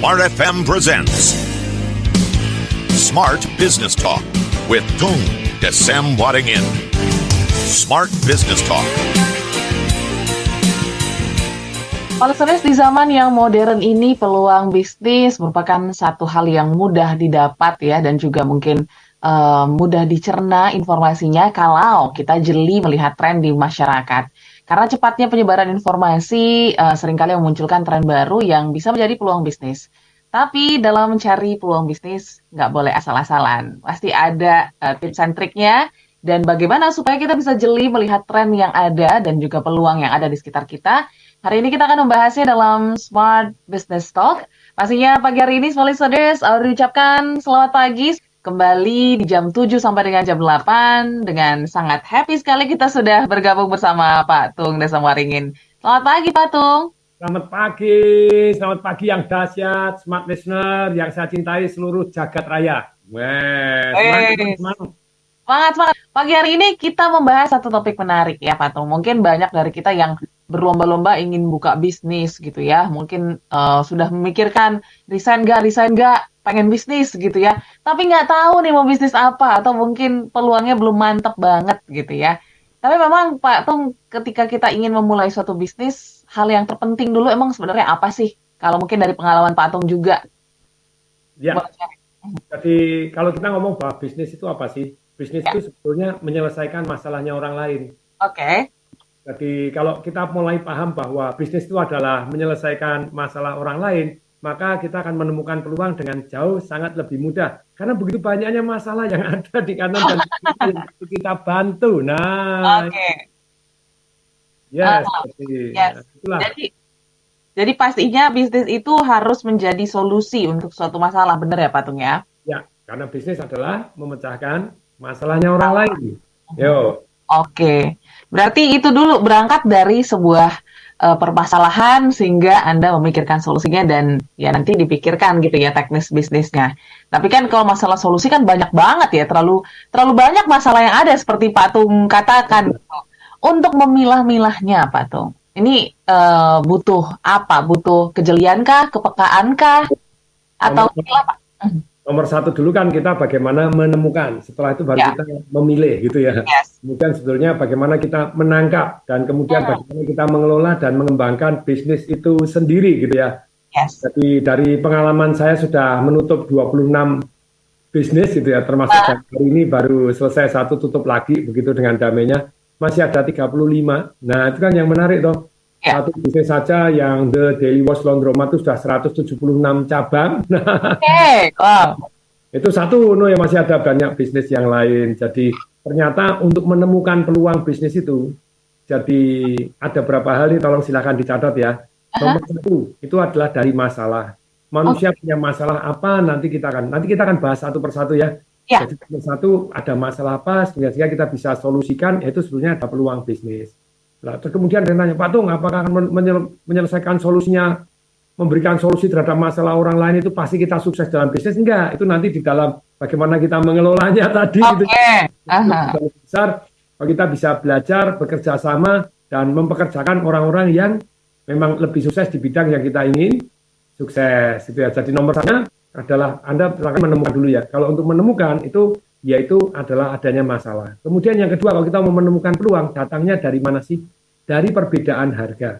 Smart FM presents Smart Business Talk with Tung Desem Waddingin. Smart Business Talk. Listeners, di zaman yang modern ini peluang bisnis merupakan satu hal yang mudah didapat ya, dan juga mungkin mudah dicerna informasinya kalau kita jeli melihat tren di masyarakat. Karena cepatnya penyebaran informasi seringkali memunculkan tren baru yang bisa menjadi peluang bisnis. Tapi dalam mencari peluang bisnis nggak boleh asal-asalan. Pasti ada tips and triknya. Dan bagaimana supaya kita bisa jeli melihat tren yang ada dan juga peluang yang ada di sekitar kita. Hari ini kita akan membahasnya dalam Smart Business Talk. Pastinya pagi hari ini, small listeners, diucapkan selamat pagi. Kembali di jam 7 sampai dengan jam 8. Dengan sangat happy sekali kita sudah bergabung bersama Pak Tung Desem Waddingin. Selamat pagi Pak Tung. Selamat pagi yang dahsyat, smart listener yang saya cintai seluruh jagat raya. Semangat. Semangat. Pagi hari ini kita membahas satu topik menarik ya Pak Tung. Mungkin banyak dari kita yang berlomba-lomba ingin buka bisnis gitu ya. Mungkin sudah memikirkan resign gak, pengen bisnis gitu ya. Tapi nggak tahu nih mau bisnis apa, atau mungkin peluangnya belum mantap banget gitu ya. Tapi memang Pak Tung, ketika kita ingin memulai suatu bisnis, hal yang terpenting dulu emang sebenarnya apa sih? Kalau mungkin dari pengalaman Pak Tung juga. Ya, jadi kalau kita ngomong bahwa bisnis itu apa sih? Bisnis itu sebetulnya menyelesaikan masalahnya orang lain. Oke. Jadi kalau kita mulai paham bahwa bisnis itu adalah menyelesaikan masalah orang lain, maka kita akan menemukan peluang dengan jauh sangat lebih mudah. Karena begitu banyaknya masalah yang ada di kanan dan kiri yang kita bantu. Nah, Yes. itulah. Jadi pastinya bisnis itu harus menjadi solusi untuk suatu masalah, benar ya Pak Tung ya? Ya, karena bisnis adalah memecahkan masalahnya orang lain. Yo. Oke, berarti itu dulu berangkat dari sebuah permasalahan sehingga Anda memikirkan solusinya dan ya nanti dipikirkan gitu ya teknis bisnisnya. Tapi kan kalau masalah solusi kan banyak banget ya, terlalu banyak masalah yang ada seperti Pak Tung katakan. Untuk memilah-milahnya Pak Tung, ini butuh apa? Butuh kejelian kah, kepekaan kah, atau apa? Nomor satu dulu kan kita bagaimana menemukan, setelah itu baru kita memilih gitu ya. Kemudian sebetulnya bagaimana kita menangkap, dan kemudian bagaimana kita mengelola dan mengembangkan bisnis itu sendiri gitu ya. Jadi dari pengalaman saya sudah menutup 26 bisnis gitu ya, termasuk hari ini baru selesai satu, tutup lagi begitu dengan damainya, masih ada 35. Nah itu kan yang menarik toh. Satu bisnis saja yang The Daily Wash Laundromat itu sudah 176 cabang. Itu satu, yang masih ada banyak bisnis yang lain. Jadi ternyata untuk menemukan peluang bisnis itu, jadi ada berapa hal nih, tolong silakan dicatat ya. Nomor satu, itu adalah dari masalah. Manusia punya masalah apa, nanti kita akan bahas satu persatu ya. Jadi nomor satu, ada masalah apa, sehingga kita bisa solusikan, yaitu sebenarnya ada peluang bisnis. Nah, terus kemudian dia nanya, Pak Tung, apakah akan menyelesaikan solusinya, memberikan solusi terhadap masalah orang lain itu pasti kita sukses dalam bisnis? Enggak, itu nanti di dalam bagaimana kita mengelolanya tadi. Gitu. Besar, kita bisa belajar, bekerja sama, dan mempekerjakan orang-orang yang memang lebih sukses di bidang yang kita ingin sukses. Gitu ya. Jadi nomor satu adalah Anda silakan menemukan dulu ya. Kalau untuk menemukan itu, yaitu adalah adanya masalah. Kemudian yang kedua, kalau kita mau menemukan peluang, datangnya dari mana sih? Dari perbedaan harga.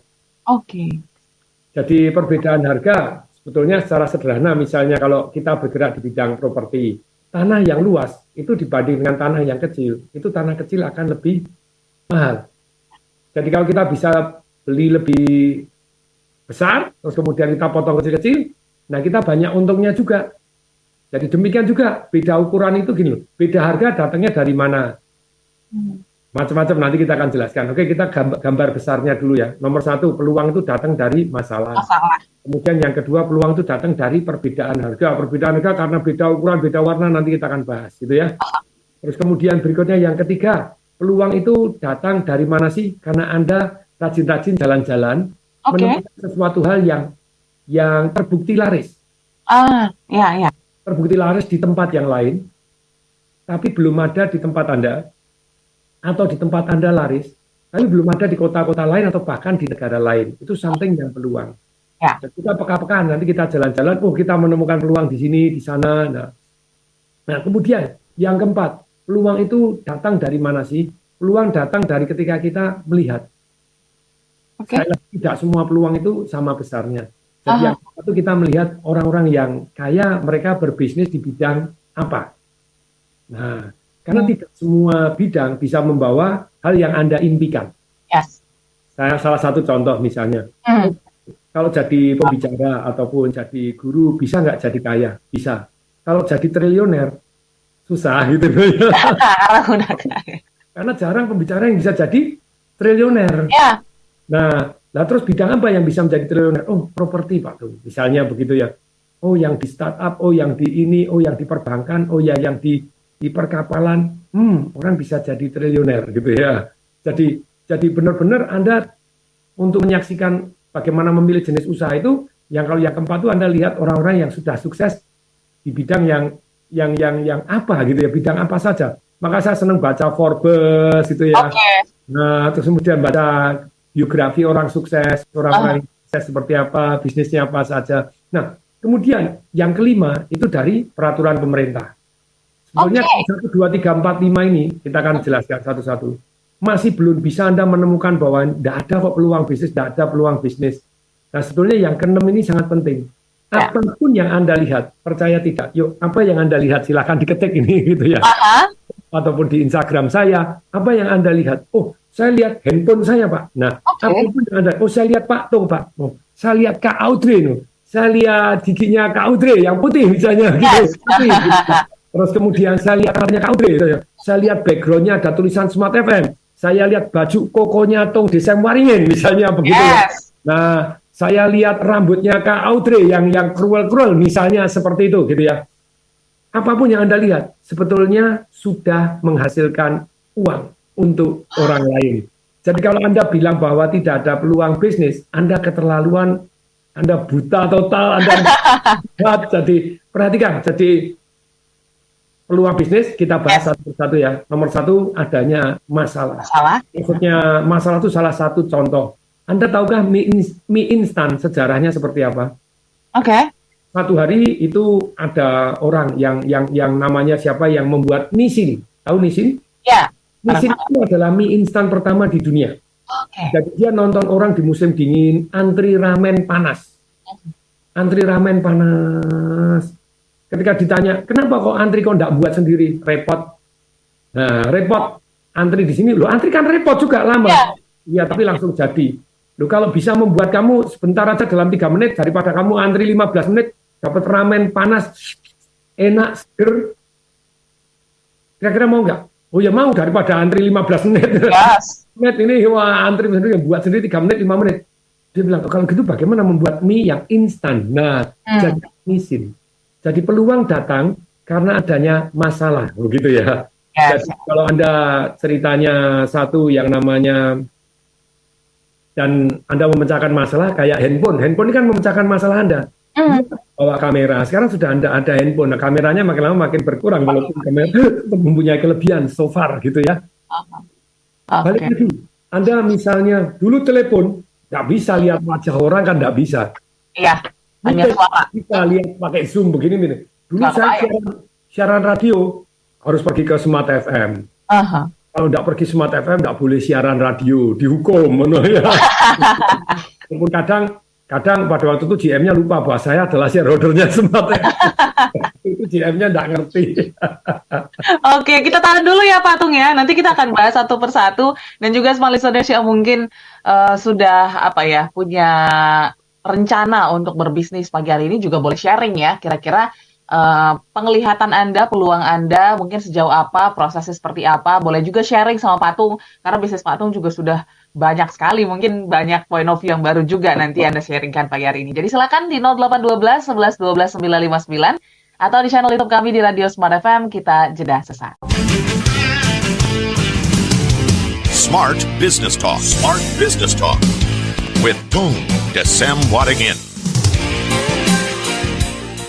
Jadi perbedaan harga sebetulnya secara sederhana, misalnya kalau kita bergerak di bidang properti, tanah yang luas itu dibanding dengan tanah yang kecil, itu tanah kecil akan lebih mahal. Jadi kalau kita bisa beli lebih besar, terus kemudian kita potong kecil-kecil, nah kita banyak untungnya juga. Jadi demikian juga beda ukuran itu gini loh, beda harga datangnya dari mana? Macam-macam nanti kita akan jelaskan. Oke, kita gambar besarnya dulu ya. Nomor satu, peluang itu datang dari masalah. Kemudian yang kedua, peluang itu datang dari perbedaan harga. Perbedaan harga karena beda ukuran, beda warna, nanti kita akan bahas gitu ya. Terus kemudian berikutnya yang ketiga, peluang itu datang dari mana sih? Karena Anda rajin-rajin jalan-jalan, menemukan sesuatu hal yang terbukti laris. Terbukti laris di tempat yang lain, tapi belum ada di tempat Anda, atau di tempat Anda laris, tapi belum ada di kota-kota lain atau bahkan di negara lain. Itu something yang peluang. Ya. Dan kita peka-pekaan, nanti kita jalan-jalan, oh kita menemukan peluang di sini, di sana. Nah, kemudian yang keempat, peluang itu datang dari mana sih? Peluang datang dari ketika kita melihat. Oke. Tidak semua peluang itu sama besarnya. Jadi yang satu kita melihat orang-orang yang kaya, mereka berbisnis di bidang apa. Nah, karena tidak semua bidang bisa membawa hal yang Anda impikan. Yes. Saya salah satu contoh misalnya, kalau jadi pembicara ataupun jadi guru bisa nggak jadi kaya? Bisa. Kalau jadi triliuner susah gitu. Karena udah kaya. Karena jarang pembicara yang bisa jadi triliuner. Ya. Nah, terus bidang apa yang bisa menjadi triliuner? Oh, properti Pak tuh, misalnya begitu ya. Oh, yang di startup, oh yang di ini, oh yang di perbankan, oh ya yang di perkapalan. Orang bisa jadi triliuner gitu ya. Jadi benar-benar Anda untuk menyaksikan bagaimana memilih jenis usaha itu, yang kalau yang keempat itu Anda lihat orang-orang yang sudah sukses di bidang yang apa gitu ya, bidang apa saja. Maka saya senang baca Forbes gitu ya. Nah, terus kemudian baca biografi orang sukses, orang sukses seperti apa, bisnisnya apa saja. Nah, kemudian yang kelima itu dari peraturan pemerintah. Sebetulnya 1, 2, 3, 4, 5 ini kita akan jelaskan satu-satu. Masih belum bisa Anda menemukan bahwa tidak ada kok peluang bisnis, tidak ada peluang bisnis. Nah, sebetulnya yang keenam ini sangat penting. Apapun yang Anda lihat, percaya tidak, yuk apa yang Anda lihat silahkan diketik ini gitu ya. Ataupun di Instagram saya, apa yang Anda lihat? Oh, saya lihat handphone saya Pak. Nah, apapun yang Anda, oh saya lihat Pak tuh Pak. Oh, saya lihat Kak Audrey nih. Saya lihat giginya Kak Audrey yang putih misalnya gitu. Putih, gitu. Terus kemudian saya lihat kamarnya Kak Audrey gitu ya. Saya lihat backgroundnya ada tulisan Smart FM. Saya lihat baju kokonya Tung Desem Waringin misalnya begitu ya. Nah, saya lihat rambutnya Kak Audrey yang kruel-kruel misalnya seperti itu gitu ya. Apapun yang Anda lihat sebetulnya sudah menghasilkan uang untuk orang lain. Jadi kalau Anda bilang bahwa tidak ada peluang bisnis, Anda keterlaluan, Anda buta total, Anda jadi perhatikan. Jadi peluang bisnis kita bahas satu persatu ya. Nomor satu adanya masalah. Maksudnya masalah itu salah satu contoh. Anda tahukah mie instan sejarahnya seperti apa? Satu hari itu ada orang yang namanya siapa yang membuat Nissin. Tahu Nissin? Ya. Nissin itu adalah mie instan pertama di dunia. Jadi dia nonton orang di musim dingin antri ramen panas. Antri ramen panas. Ketika ditanya, kenapa kok antri kok enggak buat sendiri? Repot. Nah, repot. Antri di sini, loh antri kan repot juga lama. Iya, tapi langsung jadi. Loh kalau bisa membuat kamu sebentar aja dalam 3 menit, daripada kamu antri 15 menit, dapat ramen panas, enak, seger. Kira-kira mau nggak? Oh ya mau, daripada antri 15 menit. Menit ini, wah antri sendiri, buat sendiri 3 menit, 5 menit. Dia bilang, kalau gitu bagaimana membuat mie yang instan? Nah, jadi Nissin. Jadi peluang datang karena adanya masalah, begitu ya. Jadi kalau Anda ceritanya satu yang namanya, dan Anda memecahkan masalah kayak handphone ini kan memecahkan masalah Anda. Bawa kamera, sekarang sudah ada handphone, nah kameranya makin lama makin berkurang, walaupun kamera mempunyai kelebihan so far gitu ya. Balik lagi, Anda misalnya dulu telepon, nggak bisa lihat wajah orang kan nggak bisa. Iya, hanya suara. Kita lihat pakai Zoom begini. Dulu saya siaran radio harus pergi ke Smart FM. Kalau nggak pergi Smart FM nggak boleh siaran radio, dihukum. Ya. Walaupun kadang pada waktu itu GM-nya lupa bahwa saya adalah shareholder-nya Smart FM. Itu GM-nya nggak ngerti. Oke, kita tahan dulu ya Pak Tung ya. Nanti kita akan bahas satu persatu dan juga smart listeners yang mungkin sudah punya rencana untuk berbisnis pagi hari ini juga boleh sharing ya. Kira-kira penglihatan Anda, peluang Anda mungkin sejauh apa, prosesnya seperti apa. Boleh juga sharing sama Pak Tung karena bisnis Pak Tung juga sudah banyak sekali, mungkin banyak point of view yang baru juga nanti Anda sharingkan pagi hari ini. Jadi silakan di 0812 11 12 959 atau di channel YouTube kami di Radio Smart FM. Kita jeda sesaat. Smart Business Talk. Smart Business Talk with Tung Desem Wadding In.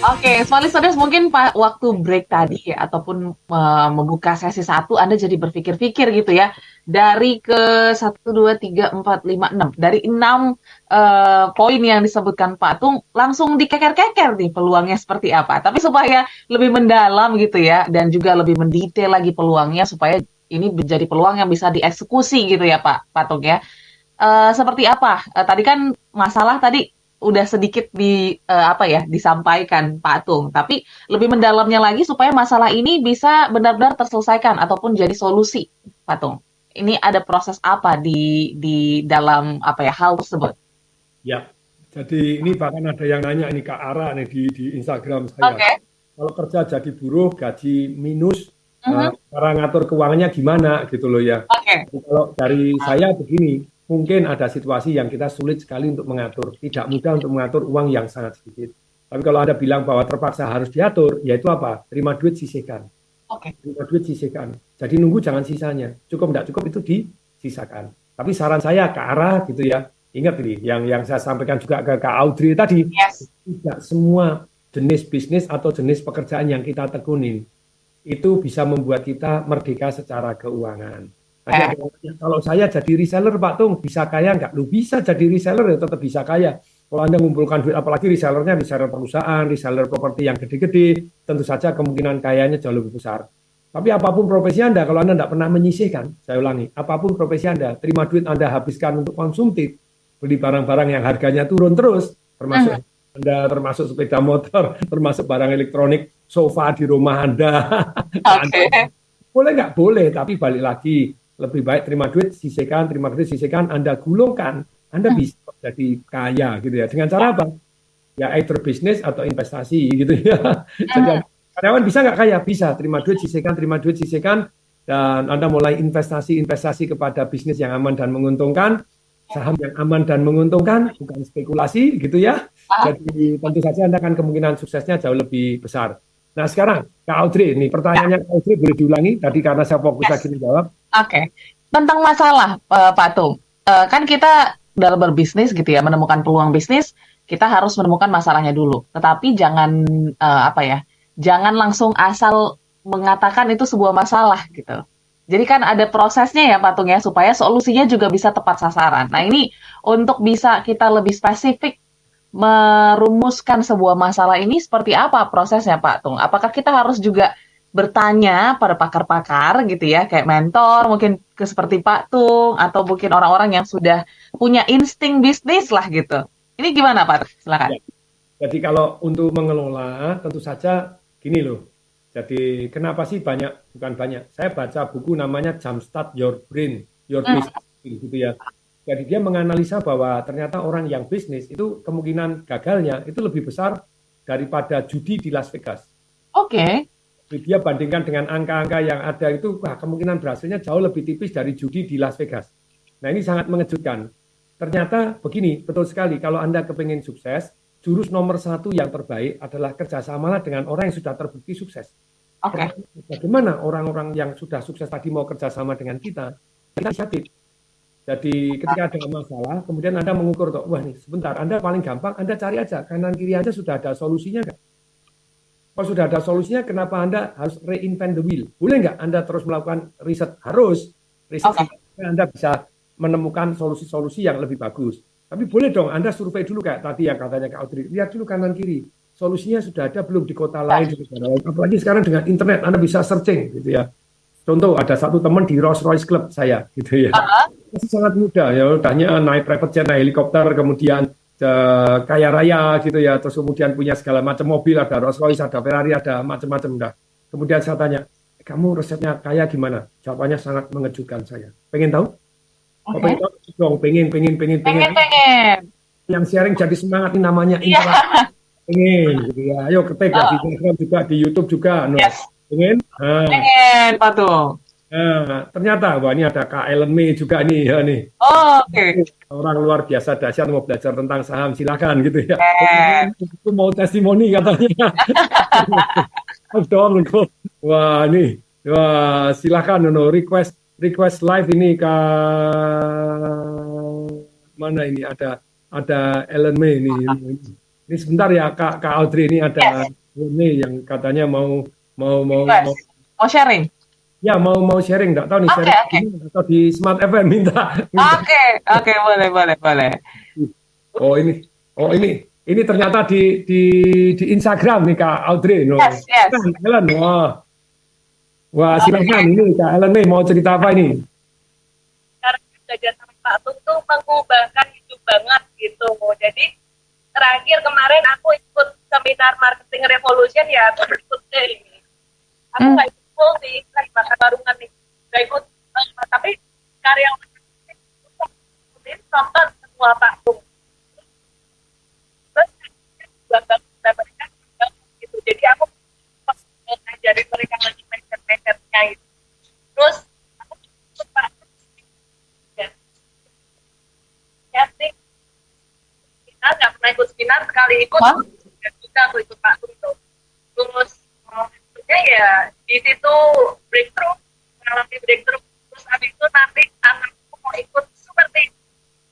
Oke, Smart Listeners, mungkin waktu break tadi ya, ataupun membuka sesi satu, Anda jadi berpikir-pikir gitu ya. Dari ke satu, dua, tiga, empat, lima, enam. Dari enam poin yang disebutkan Pak Tung, langsung dikeker-keker nih peluangnya seperti apa. Tapi supaya lebih mendalam gitu ya, dan juga lebih mendetail lagi peluangnya, supaya ini menjadi peluang yang bisa dieksekusi gitu ya Pak Tung ya. Seperti apa? Tadi kan masalah tadi udah sedikit apa ya disampaikan Pak Tung, tapi lebih mendalamnya lagi supaya masalah ini bisa benar-benar terselesaikan ataupun jadi solusi, Pak Tung. Ini ada proses apa di dalam apa ya hal tersebut? Ya, jadi ini bahkan ada yang nanya ini Kak Ara nih di Instagram saya. Oke. Kalau kerja jadi buruh, gaji minus, Mhm. cara ngatur keuangannya gimana gitu loh ya. Oke. Jadi kalau dari saya begini, mungkin ada situasi yang kita sulit sekali untuk mengatur, tidak mudah untuk mengatur uang yang sangat sedikit. Tapi kalau Anda bilang bahwa terpaksa harus diatur, yaitu apa? Terima duit sisihkan. Oke. Terima duit sisihkan. Jadi nunggu jangan sisanya. Cukup tidak cukup itu disisakan. Tapi saran saya ke arah gitu ya. Ingat ini yang saya sampaikan juga ke Kak Audrey tadi, Yes. tidak semua jenis bisnis atau jenis pekerjaan yang kita tekunin itu bisa membuat kita merdeka secara keuangan. Tadi ada yang tanya, kalau saya jadi reseller Pak Tung bisa kaya nggak? Lu bisa jadi reseller ya tetap bisa kaya. Kalau Anda mengumpulkan duit, apalagi resellernya reseller perusahaan, reseller properti yang gede-gede, tentu saja kemungkinan kayanya jauh lebih besar. Tapi apapun profesi Anda, kalau Anda tidak pernah menyisihkan, saya ulangi, apapun profesi Anda, terima duit Anda habiskan untuk konsumtif, beli barang-barang yang harganya turun terus, termasuk Anda, termasuk sepeda motor, termasuk barang elektronik, sofa di rumah Anda. Oke. Boleh nggak? Boleh, tapi balik lagi, lebih baik terima duit, sisihkan, terima duit, sisihkan, Anda gulungkan, Anda bisa jadi kaya gitu ya. Dengan cara apa? Ya either bisnis atau investasi gitu ya. Jadi karyawan bisa nggak kaya? Bisa, terima duit, sisihkan, dan Anda mulai investasi kepada bisnis yang aman dan menguntungkan, saham yang aman dan menguntungkan, bukan spekulasi gitu ya. Jadi tentu saja Anda akan kemungkinan suksesnya jauh lebih besar. Nah sekarang Kak Audrey, ini pertanyaannya Kak Audrey boleh diulangi tadi karena saya fokus lagi menjawab. Oke. Tentang masalah, Pak Tung. Kan kita dalam berbisnis gitu ya, menemukan peluang bisnis, kita harus menemukan masalahnya dulu. Tetapi jangan apa ya, jangan langsung asal mengatakan itu sebuah masalah gitu. Jadi kan ada prosesnya ya Pak Tung ya, supaya solusinya juga bisa tepat sasaran. Nah ini untuk bisa kita lebih spesifik merumuskan sebuah masalah ini seperti apa prosesnya Pak Tung? Apakah kita harus juga bertanya pada pakar-pakar gitu ya, kayak mentor mungkin ke seperti Pak Tung atau mungkin orang-orang yang sudah punya insting bisnis lah gitu. Ini gimana Pak? Silakan. Ya. Jadi kalau untuk mengelola tentu saja gini loh. Jadi kenapa sih bukan banyak. Saya baca buku namanya Jumpstart Your Brain, Your Business gitu ya. Jadi dia menganalisa bahwa ternyata orang yang bisnis itu kemungkinan gagalnya itu lebih besar daripada judi di Las Vegas. Oke. Jadi dia bandingkan dengan angka-angka yang ada itu, wah kemungkinan berhasilnya jauh lebih tipis dari judi di Las Vegas. Nah ini sangat mengejutkan. Ternyata begini, betul sekali, kalau Anda kepengen sukses, jurus nomor satu yang terbaik adalah kerjasamalah dengan orang yang sudah terbukti sukses. Oke. Bagaimana orang-orang yang sudah sukses tadi mau kerjasama dengan kita? Kita inisiatif. Jadi ketika ada masalah, kemudian Anda mengukur, wah nih sebentar, Anda paling gampang, Anda cari aja, kanan kiri aja sudah ada solusinya nggak? Kalau sudah ada solusinya, kenapa Anda harus reinvent the wheel? Boleh nggak Anda terus melakukan riset? Harus. Riset sampai Anda bisa menemukan solusi-solusi yang lebih bagus. Tapi boleh dong Anda survei dulu kayak tadi yang katanya Kak Audrey. Lihat dulu kanan kiri. Solusinya sudah ada belum di kota lain, di negara lain. Apalagi sekarang dengan internet, Anda bisa searching gitu ya. Contoh ada satu teman di Rolls Royce Club saya gitu ya. Masih sangat muda ya, udahnya naik private jet, naik helikopter, kemudian kaya raya gitu ya, terus kemudian punya segala macam mobil, ada Rolls Royce, ada Ferrari, ada macam-macam dah. Kemudian saya tanya, kamu resepnya kaya gimana? Jawabannya sangat mengejutkan saya. Pengen tahu? Pengen tahu dong, pengen. Yang sharing jadi semangat ini namanya interaksi. Pengen gitu ya. Ayo ketik ya di Instagram juga, di YouTube juga. No. Yes. Pengen? Pengen Pak Tung. Nah, ternyata wah ini ada Kak Ellen May juga nih ya nih. Oke. Orang luar biasa dahsyat mau belajar tentang saham silakan gitu ya. Itu mau testimoni katanya. Dong, wah nih, wah silakan no request live ini Kak mana ini ada Ellen May ini. Ini sebentar ya Kak Audrey, ini ada ini yang katanya mau Yes. Mau sharing? ya mau sharing, nggak tahu nih Oke, sharing oke. ini atau di Smart FM minta. Oke, boleh. Oh ini ternyata di Instagram nih Kak Audrey, no. Yes. Ellen, wah silakan ini Kak Ellen nih mau cerita apa ini? Karena belajar sama Pak Tung tuh mengubahkan hidup banget gitu. Jadi terakhir kemarin aku ikut seminar marketing revolution ya, aku ikut deh ini. Aku nggak ikut full sih, lagi makan warungan nih. Nggak ikut, tapi karyawan nonton semua Pak Tung. Terus bangga mereka gitu. Jadi aku pas ngajarin mereka lagi mindset-mindsetnya gitu. Terus aku ikut Pak Tung. Casting seminar, nggak pernah ikut seminar, sekali ikut dan juga aku ikut Pak Tung tuh. Terus maksudnya ya di situ mengalami breakthrough. Terus habis itu nanti anakku mau ikut seperti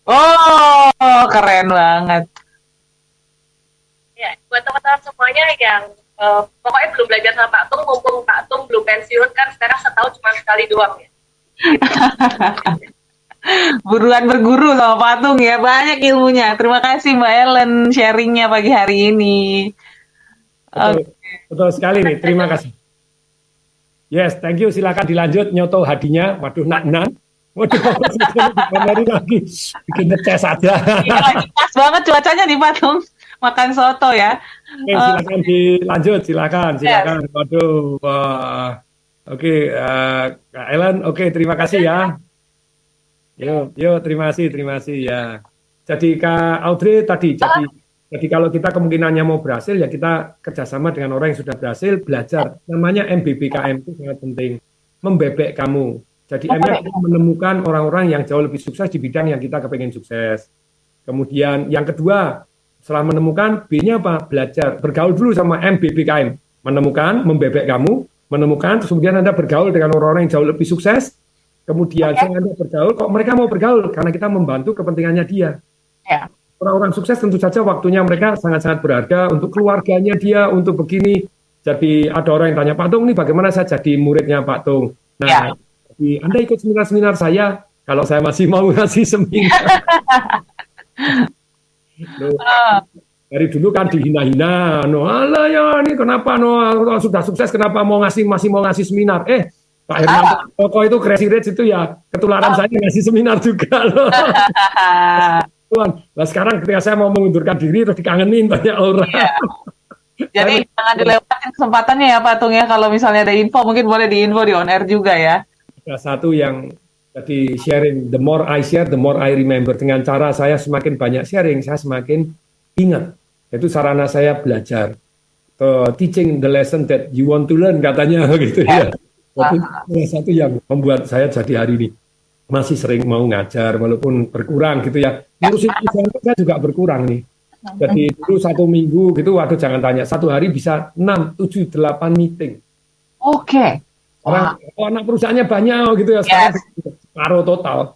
Oh, keren banget. ya buat teman-teman semuanya yang pokoknya belum belajar sama Pak Tung, mumpung Pak Tung belum pensiun kan, sekarang setahun cuma sekali doang ya. Buruan berguru sama patung ya, banyak ilmunya. Terima kasih Mbak Ellen sharingnya pagi hari ini. Betul sekali nih, terima kasih. Yes, thank you. Silakan dilanjut nyoto hadinya. Waduh, nak. Waduh, dikomeri lagi. Bikin ngeces aja. Iya, lagi pas banget cuacanya di Patung. Makan soto ya. Oke, silakan dilanjut, silakan. Waduh, wah. Oke, Kak Ellen, oke, terima kasih ya. Yuk, terima kasih ya. Jadi Kak Audrey tadi, jadi kalau kita kemungkinannya mau berhasil ya kita kerjasama dengan orang yang sudah berhasil belajar. Namanya MBBKM itu sangat penting. Membebek kamu. Jadi M-nya menemukan orang-orang yang jauh lebih sukses di bidang yang kita kepengen sukses. Kemudian yang kedua, setelah menemukan, B-nya apa? Belajar. Bergaul dulu sama MBBKM. Menemukan, membebek kamu, menemukan, terus kemudian Anda bergaul dengan orang-orang yang jauh lebih sukses. Kemudian Anda bergaul, kok mereka mau bergaul? Karena kita membantu kepentingannya dia. Ya. Orang-orang sukses tentu saja waktunya mereka sangat-sangat berharga untuk keluarganya dia, untuk begini. Jadi ada orang yang tanya, Pak Tung, ini bagaimana saya jadi muridnya Pak Tung? Nah, jadi Anda ikut seminar-seminar saya, kalau saya masih mau ngasih seminar. Dari dulu kan dihina-hina, alah ya ini kenapa sudah sukses kenapa masih mau ngasih seminar? Pak Herman Toko itu Crazy Rich itu ya ketularan saya ngasih seminar juga loh. Nah sekarang ketika saya mau mengundurkan diri terus dikangenin banyak orang. Iya. Jadi jangan dilewatin kesempatannya ya Pak Tung ya, kalau misalnya ada info mungkin boleh diinfo di on air juga ya. Ada satu yang jadi sharing, the more I share, the more I remember. Dengan cara saya semakin banyak sharing, saya semakin ingat. Itu sarana saya belajar. Teaching the lesson that you want to learn katanya gitu ya. Itu salah satu yang membuat saya jadi hari ini masih sering mau ngajar walaupun berkurang gitu ya. Ngurusin event saya juga berkurang nih. Jadi dulu 1 minggu gitu, waduh jangan tanya, 1 hari bisa 6, 7, 8 meeting. Oke. Orang anak perusahaannya banyak gitu ya. Sekarang separuh total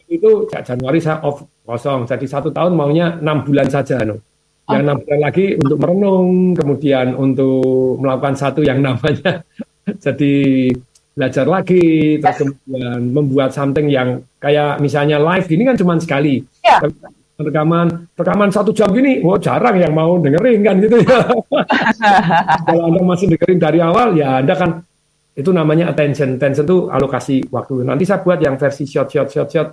itu Januari saya off kosong. Jadi 1 tahun maunya 6 bulan saja. Yang 6 bulan lagi untuk merenung, kemudian untuk melakukan satu yang namanya jadi belajar lagi, terus kemudian membuat something yang kayak misalnya live gini kan cuma sekali. Rekaman 1 jam gini, jarang yang mau dengerin kan gitu ya. Kalau Anda masih dengerin dari awal, ya Anda kan itu namanya attention. Attention itu alokasi waktu. Nanti saya buat yang versi short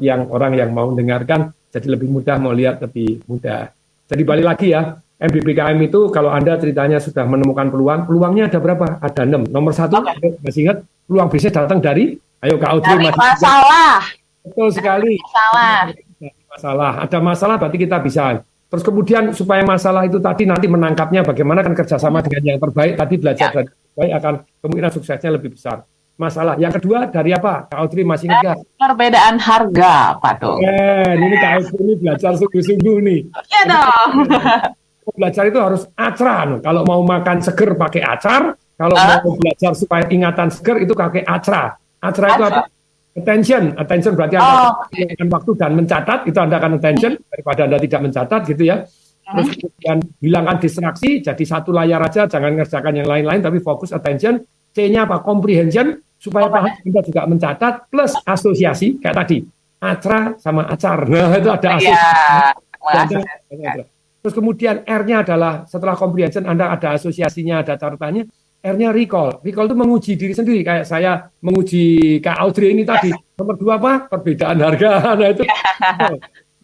yang orang yang mau dengarkan jadi lebih mudah, mau lihat lebih mudah. Jadi balik lagi ya, MBBKM itu kalau Anda ceritanya sudah menemukan peluangnya ada berapa? Ada 6. Nomor 1, masih ingat, peluang bisnis datang dari, ayo Kak Audrey. Dari masalah. Betul sekali. Masalah. Ada masalah berarti kita bisa. Terus kemudian supaya masalah itu tadi nanti menangkapnya bagaimana kan kerjasama dengan yang terbaik, tadi belajar dari yang terbaik akan kemungkinan suksesnya lebih besar. Masalah. Yang kedua dari apa? Kak Audrey masih ingat nggak? Perbedaan harga, Pak Tung. Ini Kak Audrey ini belajar sungguh-sungguh nih. Iya dong. Belajar itu harus acar. Kalau mau makan seger pakai acar, kalau mau belajar supaya ingatan seger itu pakai acar. Acar itu apa? Attention berarti Anda akan waktu dan mencatat, itu Anda akan attention daripada Anda tidak mencatat gitu ya. Terus kemudian hilangkan distraksi, jadi satu layar aja, jangan ngerjakan yang lain-lain, tapi fokus attention. C-nya apa? Comprehension, supaya paham Anda juga mencatat, plus asosiasi, kayak tadi, acra sama acar. Nah, itu ada asosiasi. Terus kemudian R-nya adalah, setelah comprehension, Anda ada asosiasinya, ada catatannya, R-nya recall. Recall itu menguji diri sendiri, kayak saya menguji Kak Audrey ini tadi. Nomor 2 apa? Perbedaan harga. Nah, itu.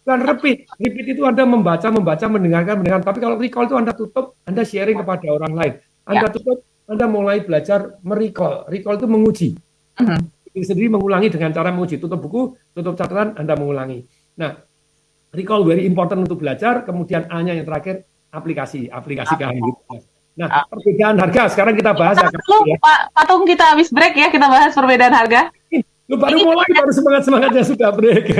Bukan repeat itu Anda membaca, mendengarkan. Tapi kalau recall itu Anda tutup, Anda sharing kepada orang lain. Anda tutup, Anda mulai belajar merecall. Recall itu menguji. Diri sendiri mengulangi dengan cara menguji. Tutup buku, tutup catatan, Anda mengulangi. Nah, recall very important untuk belajar. Kemudian A-nya yang terakhir, aplikasi kami. Nah, perbedaan harga sekarang kita bahas. Pak Patung, kita habis break ya, kita bahas perbedaan harga. Lu baru mulai, baru semangat-semangatnya sudah break.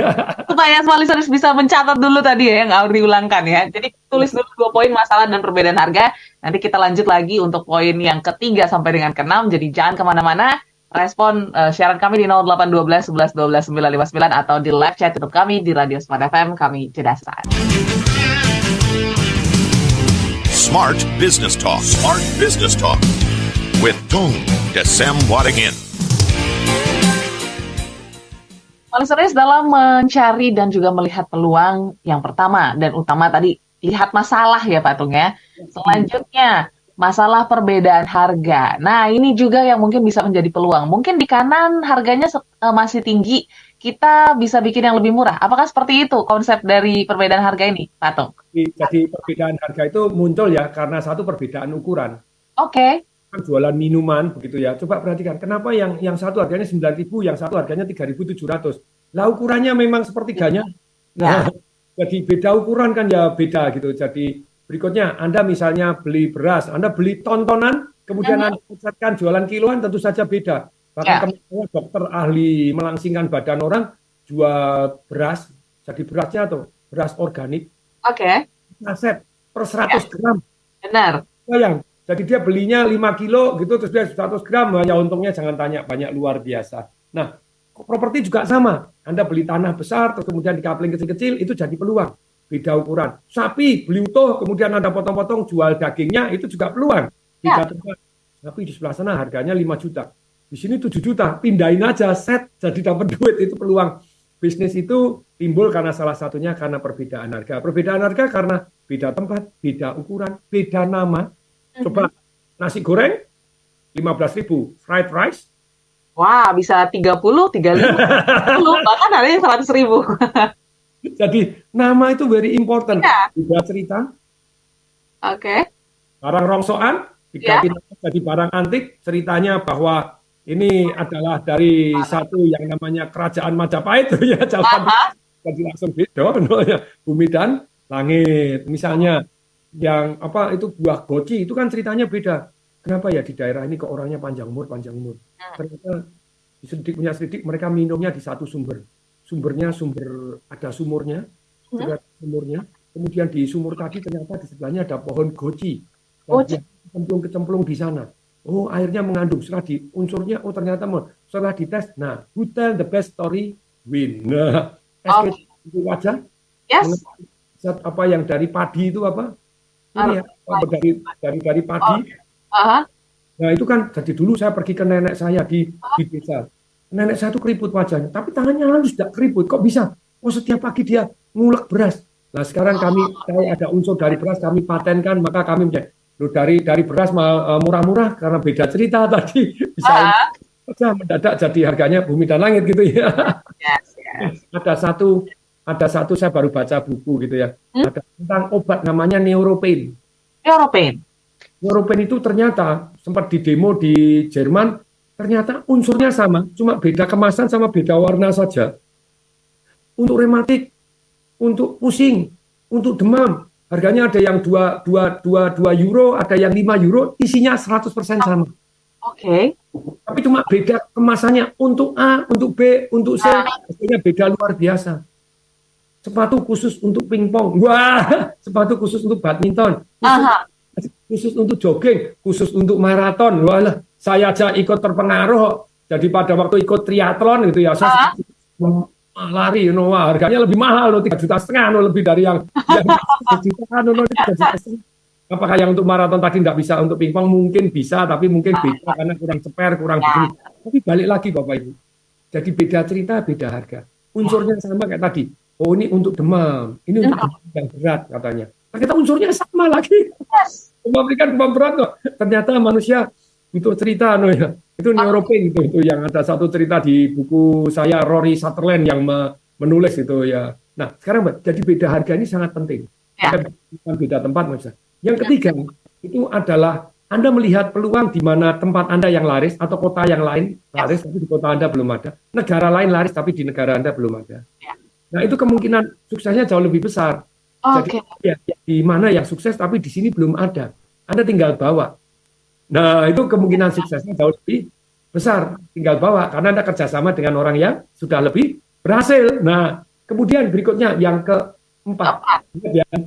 Supaya semua listeners bisa mencatat dulu tadi ya, yang harus diulangkan ya. Jadi tulis dulu 2 poin masalah dan perbedaan harga. Nanti kita lanjut lagi untuk poin yang ketiga sampai dengan ke-6. Jadi jangan kemana-mana. Respon siaran kami di 0812 11 12 959 atau di live chat YouTube kami di Radio Smart FM. Kami jeda sesaat. Smart Business Talk. Smart Business Talk. With Tung Desem Wadingin. Listeners, dalam mencari dan juga melihat peluang, yang pertama dan utama tadi, lihat masalah ya Pak Tung ya. Selanjutnya, masalah perbedaan harga. Nah, ini juga yang mungkin bisa menjadi peluang. Mungkin di kanan harganya masih tinggi, kita bisa bikin yang lebih murah. Apakah seperti itu konsep dari perbedaan harga ini, Pak Tung? Jadi perbedaan harga itu muncul ya karena satu perbedaan ukuran. Oke. Kan jualan minuman begitu ya. Coba perhatikan kenapa yang satu harganya 9.000, yang satu harganya 3.700. Lah ukurannya memang sepertiganya. Nah, jadi beda ukuran kan ya beda gitu. Jadi berikutnya Anda misalnya beli beras, Anda beli tontonan, kemudian Anda pusatkan jualan kiloan tentu saja beda. Bahkan kemarin dokter ahli melangsingkan badan orang jual beras, jadi berasnya tuh beras organik. Oke. Saset per 100 gram. Benar. Sayang. Jadi dia belinya 5 kilo gitu, terus dia 100 gram, ya untungnya jangan tanya, banyak luar biasa. Nah, properti juga sama. Anda beli tanah besar, terus kemudian dikapling kecil-kecil, itu jadi peluang. Beda ukuran. Sapi, beli utuh, kemudian Anda potong-potong, jual dagingnya, itu juga peluang. Beda tempat. Tapi di sebelah sana harganya 5 juta. Di sini 7 juta, pindahin aja, set, jadi dapat duit, itu peluang. Bisnis itu timbul karena salah satunya karena perbedaan harga. Perbedaan harga karena beda tempat, beda ukuran, beda nama. Coba nasi goreng 15.000, fried rice. Wah, bisa 30, 35, 40, bahkan harganya 100.000. Jadi nama itu very important. Beda cerita. Oke. Barang rongsokan diganti jadi barang antik. Ceritanya bahwa ini adalah dari satu yang namanya Kerajaan Majapahit ya, jadi langsung beda. Bumi dan langit. Misalnya yang apa itu buah goci itu kan ceritanya beda. Kenapa ya di daerah ini kok orangnya panjang umur? Ternyata di Sedik mereka minumnya di satu sumber. Sumbernya ada sumurnya. Kemudian di sumur tadi ternyata di sebelahnya ada pohon goci. Kecemplung di sana. Oh, airnya mengandung. Setelah unsurnya, oh ternyata setelah dites. Nah, who tell the best story win. Nah, itu wajah. Yes. Apa yang dari padi itu apa? Ini ya, dari padi. Nah itu kan, jadi dulu saya pergi ke nenek saya di desa. Nenek saya itu keriput wajahnya, tapi tangannya lalu sudah keriput. Kok bisa? Oh setiap pagi dia ngulek beras. Nah sekarang kami ada unsur dari beras, kami patenkan, maka kami dari beras murah-murah karena beda cerita tadi. Bisa mendadak jadi harganya bumi dan langit gitu ya. Yes. Ada satu saya baru baca buku gitu ya. Ada tentang obat namanya Neuropain. Neuropain itu ternyata sempat di demo di Jerman, ternyata unsurnya sama, cuma beda kemasan sama beda warna saja. Untuk rematik, untuk pusing, untuk demam, harganya ada yang 2 euro, ada yang 5 euro, isinya 100% sama. Oke. Tapi cuma beda kemasannya, untuk A, untuk B, untuk C, harganya beda luar biasa. Sepatu khusus untuk pingpong, wah, sepatu khusus untuk badminton, khusus untuk jogging, khusus untuk maraton, walah, saya aja ikut terpengaruh. Jadi pada waktu ikut triathlon gitu ya, saya lari, wah, harganya lebih mahal, 3,5 juta, lebih dari yang 3 juta, 3,5 juta. Apakah yang untuk maraton tadi nggak bisa, untuk pingpong mungkin bisa, tapi mungkin beda karena kurang ceper, kurang begini. Tapi balik lagi Bapak Ibu, jadi beda cerita, beda harga. Unsurnya sama kayak tadi. Oh ini untuk demam, ini untuk demam yang berat katanya. Ternyata unsurnya sama lagi. Memberikan demam berat kok. Ternyata manusia butuh cerita, ya. Itu neuropain itu yang ada satu cerita di buku saya Rory Sutherland yang menulis itu ya. Nah sekarang jadi beda harga ini sangat penting. Beda tempat maksudnya. Yang ketiga itu adalah Anda melihat peluang di mana tempat Anda yang laris atau kota yang lain laris tapi di kota Anda belum ada, negara lain laris tapi di negara Anda belum ada. Nah itu kemungkinan suksesnya jauh lebih besar. Jadi di mana yang sukses tapi di sini belum ada, Anda tinggal bawa. Nah itu kemungkinan suksesnya jauh lebih besar, tinggal bawa karena Anda kerjasama dengan orang yang sudah lebih berhasil. Nah kemudian berikutnya yang keempat,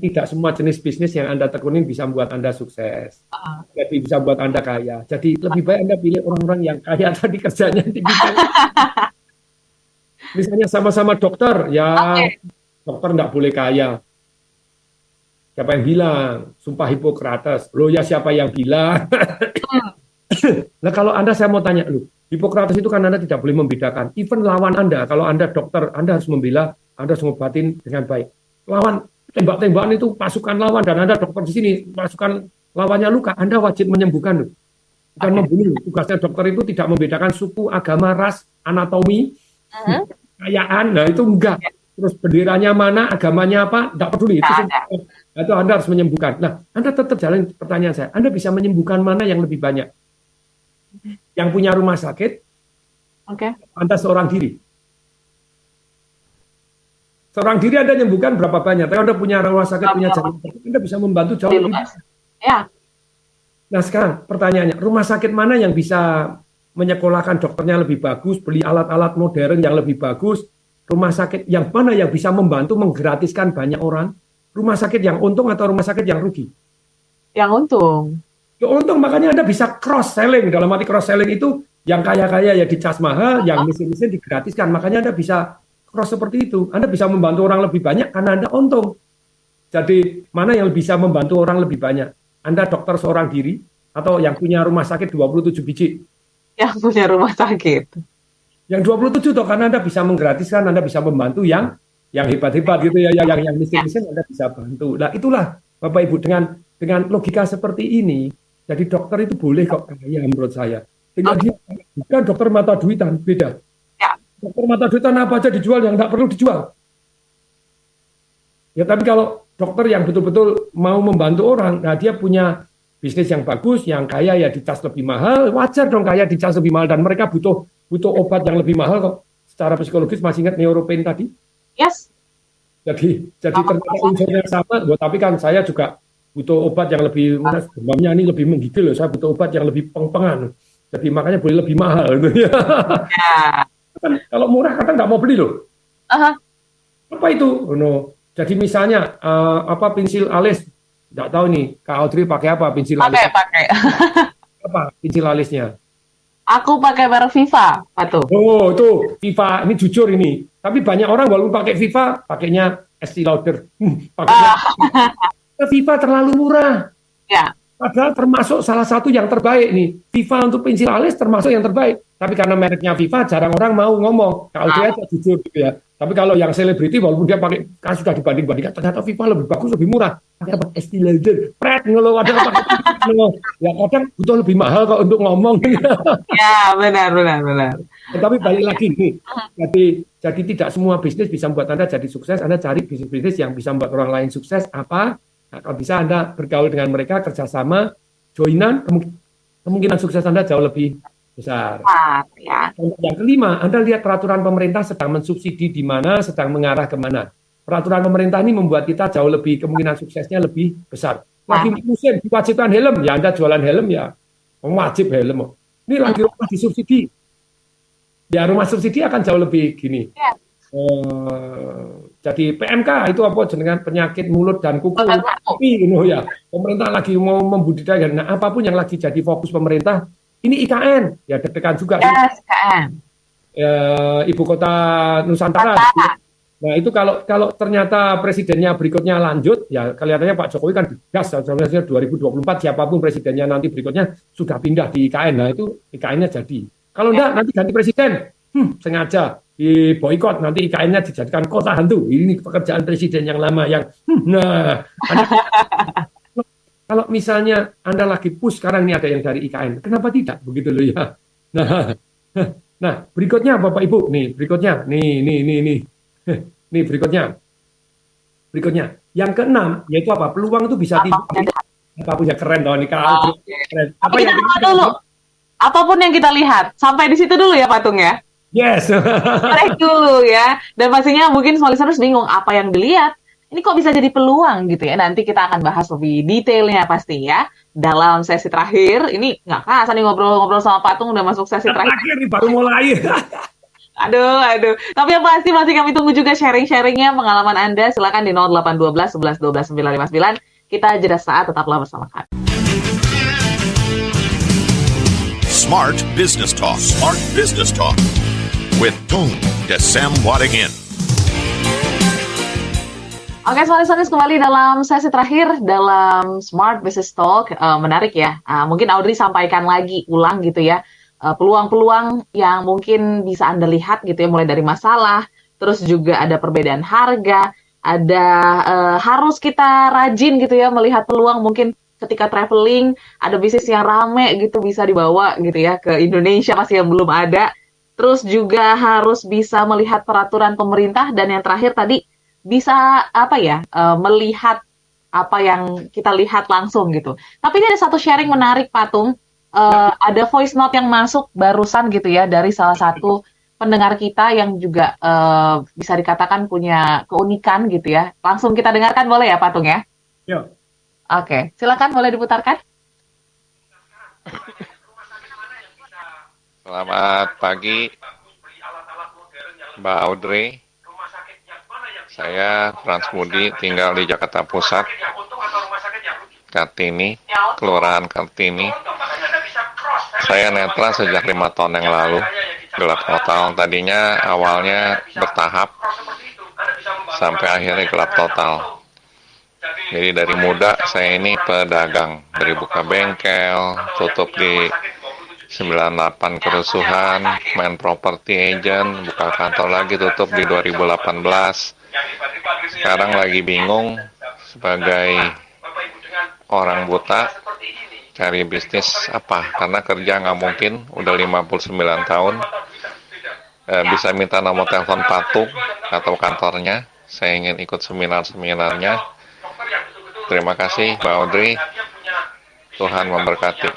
tidak semua jenis bisnis yang Anda tekunin bisa membuat Anda sukses. Jadi bisa membuat Anda kaya. Jadi lebih baik Anda pilih orang-orang yang kaya tadi kerjanya di bidang. Misalnya sama-sama dokter, ya dokter nggak boleh kaya. Siapa yang bilang? Sumpah Hippocrates. Loh ya siapa yang bilang? Nah kalau saya mau tanya lu, Hippocrates itu kan Anda tidak boleh membedakan. Even lawan Anda, kalau Anda dokter, Anda harus membela, Anda harus ngobatin dengan baik. Lawan tembak-tembakan itu pasukan lawan dan Anda dokter di sini, pasukan lawannya luka, Anda wajib menyembuhkan loh. Bukan membunuh. Tugasnya dokter itu tidak membedakan suku, agama, ras, anatomi, kekayaan. Nah itu enggak. Terus benderanya mana, agamanya apa, enggak peduli. Itu Anda harus menyembuhkan. Nah, Anda tetap jalan pertanyaan saya. Anda bisa menyembuhkan mana yang lebih banyak? Yang punya rumah sakit, Anda seorang diri. Seorang diri Anda menyembuhkan berapa banyak? Tapi Anda punya rumah sakit, punya jalan sakit, Anda bisa membantu jauh lebih banyak. Nah sekarang pertanyaannya, rumah sakit mana yang bisa menyekolahkan dokternya lebih bagus, beli alat-alat modern yang lebih bagus? Rumah sakit yang mana yang bisa membantu menggratiskan banyak orang? Rumah sakit yang untung atau rumah sakit yang rugi? Yang untung. Ya untung, makanya Anda bisa cross selling. Dalam arti cross selling itu yang kaya-kaya ya dicas mahal, yang miskin-miskin digratiskan. Makanya Anda bisa cross seperti itu. Anda bisa membantu orang lebih banyak karena Anda untung. Jadi mana yang bisa membantu orang lebih banyak? Anda dokter seorang diri atau yang punya rumah sakit 27 biji? Yang punya rumah sakit. Yang 27 toh, karena Anda bisa menggratiskan, Anda bisa membantu yang hebat-hebat gitu ya, yang miskin-miskin Anda bisa bantu. Nah itulah Bapak Ibu dengan logika seperti ini, jadi dokter itu boleh kok kaya menurut saya. Tinggal dia bukan dokter mata duitan, beda. Dokter mata duitan apa aja dijual yang nggak perlu dijual. Ya tapi kalau dokter yang betul-betul mau membantu orang, nah dia punya bisnis yang bagus, yang kaya ya dicas lebih mahal, wajar dong kaya dicas lebih mahal dan mereka butuh obat yang lebih mahal kok. Secara psikologis masih ingat neuropain tadi? Yes. Jadi ternyata unsurnya sama, tapi kan saya juga butuh obat yang lebih, demamnya ini lebih menggigil loh, saya butuh obat yang lebih peng-pengan. Jadi makanya boleh lebih mahal. Kan, kalau murah kan nggak mau beli loh. Apa itu? Jadi misalnya pensil alis, nggak tahu nih Kak Audrey pakai apa pensil alis? Pakai. Apa pensil alisnya? Aku pakai merek Viva, Pak. Oh, tuh Viva, ini jujur ini. Tapi banyak orang walaupun pakai Viva, pakainya Estee Lauder. Pakainya Viva terlalu murah. Ya. Padahal termasuk salah satu yang terbaik nih. Viva untuk pensil alis termasuk yang terbaik. Tapi karena mereknya Viva, jarang orang mau ngomong. Kalau dia aja jujur gitu ya. Tapi kalau yang selebriti, walaupun dia pakai, kan sudah dibanding-bandingkan, ternyata Viva lebih bagus, lebih murah. Pakai apa? Estee Lauder, pret ngeluh, ada apa? Ya kadang butuh lebih mahal kok untuk ngomong. Ya, benar. Tapi balik lagi nih, jadi tidak semua bisnis bisa membuat Anda jadi sukses. Anda cari bisnis-bisnis yang bisa membuat orang lain sukses. Apa? Nah, kalau bisa Anda bergaul dengan mereka, kerjasama, joinan, kemungkinan sukses Anda jauh lebih besar. Yang kelima, Anda lihat peraturan pemerintah sedang mensubsidi di mana, sedang mengarah kemana. Peraturan pemerintah ini membuat kita jauh lebih, kemungkinan suksesnya lebih besar. Lagi musim diwajibkan helm, ya Anda jualan helm ya wajib helm. Ini lagi rumah disubsidi, ya rumah subsidi akan jauh lebih gini. Jadi PMK itu apa jenengan penyakit mulut dan kuku. Tapi ya pemerintah lagi mau membudidayakan. Nah apapun yang lagi jadi fokus pemerintah. Ini IKN, ya deg-degan juga. IKN. ibu kota Nusantara. Nah itu kalau ternyata presidennya berikutnya lanjut, ya kelihatannya Pak Jokowi kan gas, sebenarnya 2024 siapapun presidennya nanti berikutnya sudah pindah di IKN, nah itu IKN-nya jadi. Kalau enggak nanti ganti presiden, sengaja di boykot, nanti IKN-nya dijadikan kota hantu. Ini pekerjaan presiden yang lama yang, kalau misalnya Anda lagi push sekarang ini ada yang dari IKN, kenapa tidak begitu loh ya? Nah berikutnya Bapak Ibu, nih berikutnya, nih. Nih berikutnya. Yang keenam yaitu apa? Peluang itu bisa apa punya keren dong nih kalau keren. Apa yang dulu? Apapun yang kita lihat, sampai di situ dulu ya Patung ya. Yes. Break dulu ya. Dan pastinya mungkin semua listeners bingung apa yang dilihat. Ini kok bisa jadi peluang gitu ya. Nanti kita akan bahas lebih detailnya pasti ya. Dalam sesi terakhir, ini nggak kerasa nih ngobrol-ngobrol sama Patung udah masuk sesi terakhir. Nih baru mulai. Aduh. Tapi yang pasti masih kami tunggu juga sharing-sharingnya, pengalaman Anda. Silakan di 0812 11 12 959. Kita jeda saat, tetaplah bersama kami. Smart Business Talk. Smart Business Talk. With Tung Desem Wadingin. Oke, semua listeners kembali dalam sesi terakhir dalam Smart Business Talk. Menarik ya. Mungkin Audrey sampaikan lagi, ulang gitu ya. Peluang-peluang yang mungkin bisa Anda lihat gitu ya, mulai dari masalah, terus juga ada perbedaan harga, ada harus kita rajin gitu ya melihat peluang, mungkin ketika traveling ada bisnis yang rame gitu bisa dibawa gitu ya ke Indonesia masih yang belum ada, terus juga harus bisa melihat peraturan pemerintah, dan yang terakhir tadi bisa melihat apa yang kita lihat langsung gitu. Tapi ini ada satu sharing menarik Patung. Ada voice note yang masuk barusan gitu ya dari salah satu pendengar kita yang juga bisa dikatakan punya keunikan gitu ya. Langsung kita dengarkan boleh ya Patung ya? Ya. Oke, silakan boleh diputarkan. Selamat pagi Mbak Audrey. Saya Frans Budi, tinggal di Jakarta Pusat, Kartini, Kelurahan Kartini. Saya netral sejak 5 tahun yang lalu, gelap total. Tadinya awalnya bertahap, sampai akhirnya gelap total. Jadi dari muda saya ini pedagang, dari buka bengkel, tutup di 98 kerusuhan, main property agent, buka kantor lagi, tutup di 2018. Sekarang lagi bingung sebagai orang buta, cari bisnis apa, karena kerja nggak mungkin, udah 59 tahun. Bisa minta nomor telepon Patung atau kantornya, saya ingin ikut seminar-seminarnya. Terima kasih Mbak Audrey, Tuhan memberkati.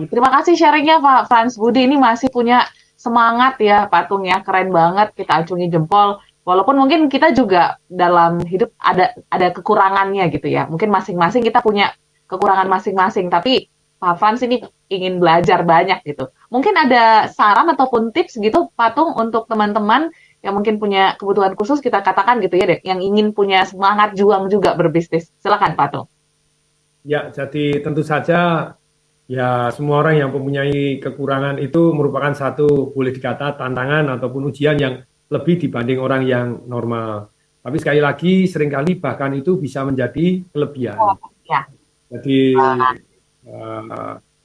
Terima kasih sharingnya Pak Frans Budi, ini masih punya semangat ya Patung ya, keren banget, kita acungi jempol. Walaupun mungkin kita juga dalam hidup ada kekurangannya gitu ya. Mungkin masing-masing kita punya kekurangan masing-masing. Tapi Pak Frans ini ingin belajar banyak gitu. Mungkin ada saran ataupun tips gitu Patung untuk teman-teman yang mungkin punya kebutuhan khusus, kita katakan gitu ya deh, yang ingin punya semangat juang juga berbisnis. Silakan Patung. Ya, jadi tentu saja ya semua orang yang mempunyai kekurangan itu merupakan satu boleh dikata tantangan ataupun ujian yang lebih dibanding orang yang normal. Tapi sekali lagi seringkali bahkan itu bisa menjadi kelebihan. Ya. Jadi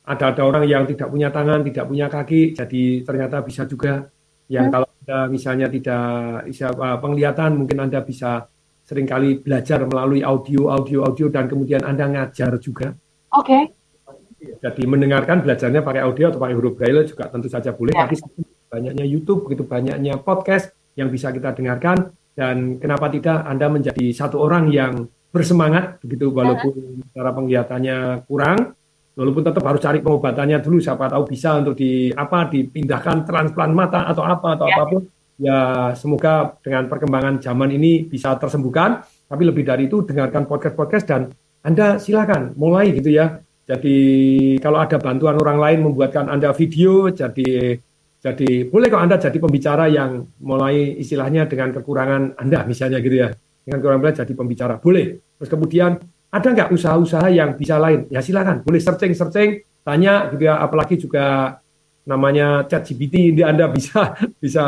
ada orang yang tidak punya tangan, tidak punya kaki, jadi ternyata bisa juga. Yang kalau Anda misalnya tidak bisa penglihatan, mungkin Anda bisa seringkali belajar melalui audio dan kemudian Anda ngajar juga. Oke. Jadi mendengarkan, belajarnya pakai audio atau pakai huruf braille juga tentu saja boleh, tapi banyaknya YouTube, begitu banyaknya podcast yang bisa kita dengarkan, dan kenapa tidak Anda menjadi satu orang yang bersemangat begitu walaupun cara penglihatannya kurang, walaupun tetap harus cari pengobatannya dulu, siapa tahu bisa untuk dipindahkan transplant mata atau apapun. Ya semoga dengan perkembangan zaman ini bisa tersembuhkan, tapi lebih dari itu dengarkan podcast dan Anda silakan mulai gitu ya. Jadi kalau ada bantuan orang lain membuatkan Anda video, jadi boleh kok Anda jadi pembicara yang mulai istilahnya dengan kekurangan Anda misalnya gitu ya. Dengan kekurangan Anda jadi pembicara, boleh. Terus kemudian ada nggak usaha-usaha yang bisa lain? Ya silakan, boleh searching, tanya gitu ya, apalagi juga namanya ChatGPT, Anda bisa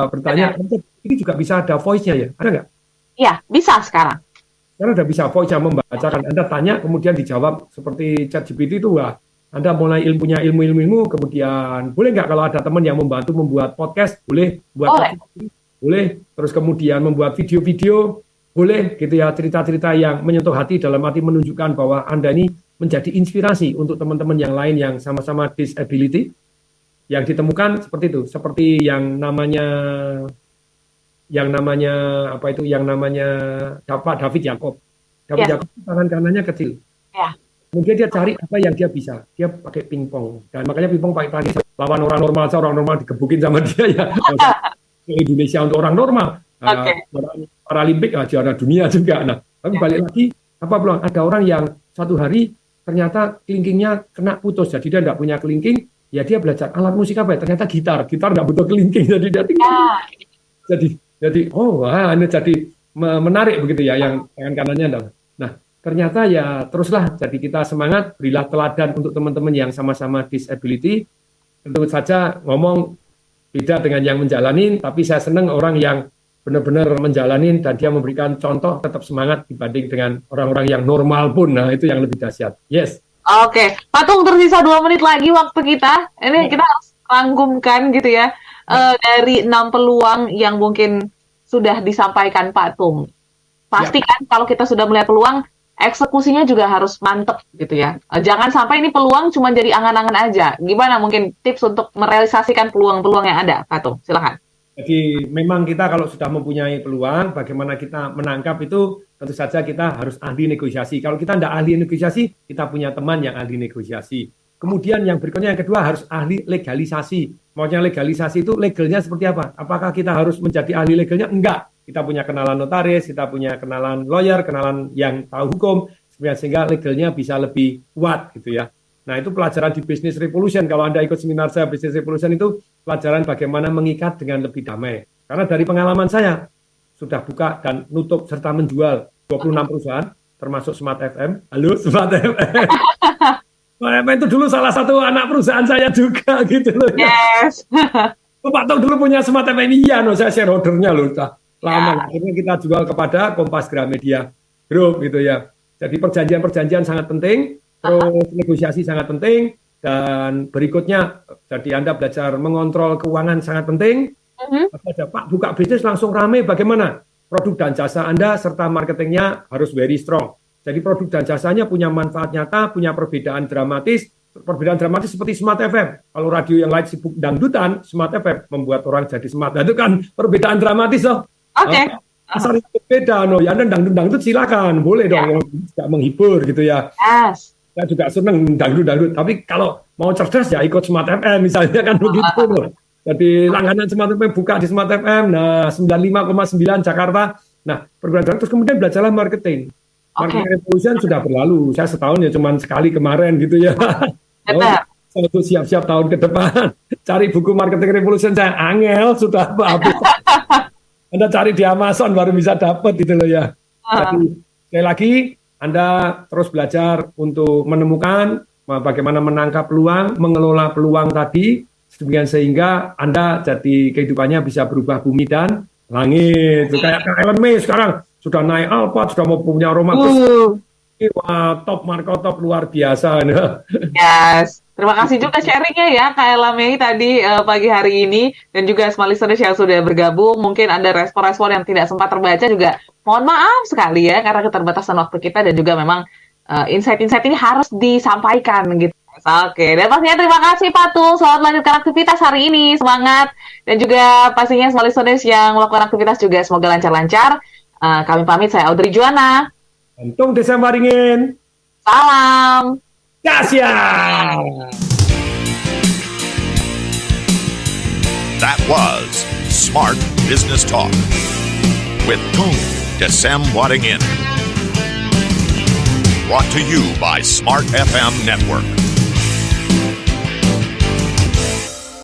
bertanya. Ini juga bisa ada voice-nya ya, ada nggak? Iya, bisa sekarang. Sekarang udah bisa voice yang membacakan. Anda tanya kemudian dijawab seperti ChatGPT itu, wah, Anda mulai punya ilmu, kemudian boleh nggak kalau ada teman yang membantu membuat podcast, boleh buat podcast, boleh, terus kemudian membuat video-video, boleh gitu ya, cerita-cerita yang menyentuh hati dalam arti menunjukkan bahwa Anda ini menjadi inspirasi untuk teman-teman yang lain yang sama-sama disability, yang ditemukan seperti itu, seperti yang namanya Pak David Jacob. Jacob tangan kanannya kecil. Kemudian dia cari apa yang dia bisa. Dia pakai pingpong. Dan makanya pingpong pakai lawan orang normal digebukin sama dia ya. Indonesia untuk orang normal. Paralimpik juara dunia juga. Nah, tapi balik lagi ada orang yang suatu hari ternyata kelingkingnya kena putus. Jadi dia tidak punya kelingking, ya dia belajar alat musik apa ya? Ternyata gitar nggak butuh kelingking. Jadi dia jadi ini jadi menarik begitu ya yang tangan kanannya. Nah, ternyata ya teruslah, jadi kita semangat, berilah teladan untuk teman-teman yang sama-sama disability. Tentu saja ngomong beda dengan yang menjalanin, tapi saya senang orang yang benar-benar menjalanin dan dia memberikan contoh tetap semangat dibanding dengan orang-orang yang normal pun. Nah, itu yang lebih dahsyat. Yes. Oke, Pak Tung, tersisa 2 menit lagi waktu kita. Ini kita harus rangkumkan gitu ya. Dari 6 peluang yang mungkin sudah disampaikan Pak Tung. Pastikan kalau kita sudah melihat peluang, eksekusinya juga harus mantep gitu ya. Jangan sampai ini peluang cuma jadi angan-angan aja. Gimana mungkin tips untuk merealisasikan peluang-peluang yang ada, Pak Tung? Silakan. Jadi memang kita kalau sudah mempunyai peluang, bagaimana kita menangkap itu, tentu saja kita harus ahli negosiasi. Kalau kita tidak ahli negosiasi, kita punya teman yang ahli negosiasi. Kemudian yang berikutnya, yang kedua, harus ahli legalisasi. Maunya legalisasi itu legalnya seperti apa? Apakah kita harus menjadi ahli legalnya? Enggak. Kita punya kenalan notaris, kita punya kenalan lawyer, kenalan yang tahu hukum, sehingga legalnya bisa lebih kuat gitu ya. Nah, itu pelajaran di Business Revolution. Kalau Anda ikut seminar saya Business Revolution, itu pelajaran bagaimana mengikat dengan lebih damai. Karena dari pengalaman saya, sudah buka dan nutup serta menjual 26 perusahaan, termasuk Smart FM. Halo, Smart FM. Smart FM itu dulu salah satu anak perusahaan saya juga gitu loh. Yes. Pak Tung dulu punya Smart FM, iya loh, saya shareholder-nya loh. Lama, akhirnya kita jual kepada Kompas Gramedia Group gitu ya. Jadi perjanjian-perjanjian sangat penting. Terus negosiasi sangat penting, dan berikutnya jadi Anda belajar mengontrol keuangan sangat penting. Pak buka bisnis langsung rame, bagaimana? Produk dan jasa Anda serta marketingnya harus very strong. Jadi produk dan jasanya punya manfaat nyata, punya perbedaan dramatis seperti Smart FM. Kalau radio yang lain sibuk dangdutan, Smart FM membuat orang jadi smart. Nah, itu kan perbedaan dramatis loh. Oke. Asal itu beda, ya Anda dangdut silakan, boleh dong, tidak menghibur gitu ya. Yes. Saya juga seneng dangdut, tapi kalau mau cerdas ya ikut Smart FM misalnya kan begitu loh. Jadi langganan Smart FM buka di Smart FM, nah 95,9 Jakarta. Nah, perguruan terus kemudian belajarlah marketing. Marketing Revolution sudah berlalu. Saya setahun ya cuman sekali kemarin gitu ya. Saya tuh siap-siap tahun ke depan. Cari buku Marketing Revolution saya angel sudah habis. Anda cari di Amazon baru bisa dapat gitu loh ya. Jadi sekali lagi Anda terus belajar untuk menemukan bagaimana menangkap peluang, mengelola peluang tadi, sehingga Anda jadi kehidupannya bisa berubah bumi dan langit. Kayak Elon Musk sekarang sudah naik Alphard, sudah mau punya rumah wah, top Marco top luar biasa. Yes. Terima kasih juga sharingnya ya Kak Elamei tadi pagi hari ini, dan juga smart listeners yang sudah bergabung. Mungkin ada respon-respon yang tidak sempat terbaca juga. Mohon maaf sekali ya karena keterbatasan waktu kita, dan juga memang insight-insight ini harus disampaikan gitu. Oke, dan pastinya terima kasih Pak Tung. Selamat melanjutkan aktivitas hari ini, semangat. Dan juga pastinya smart listeners yang melakukan aktivitas juga semoga lancar-lancar. Kami pamit, saya Audrey Juwana. Tung Desa Maringin. Salam. Dahsyat. That was Smart Business Talk with Tung Desem Waddingin. Brought to you by Smart FM Network.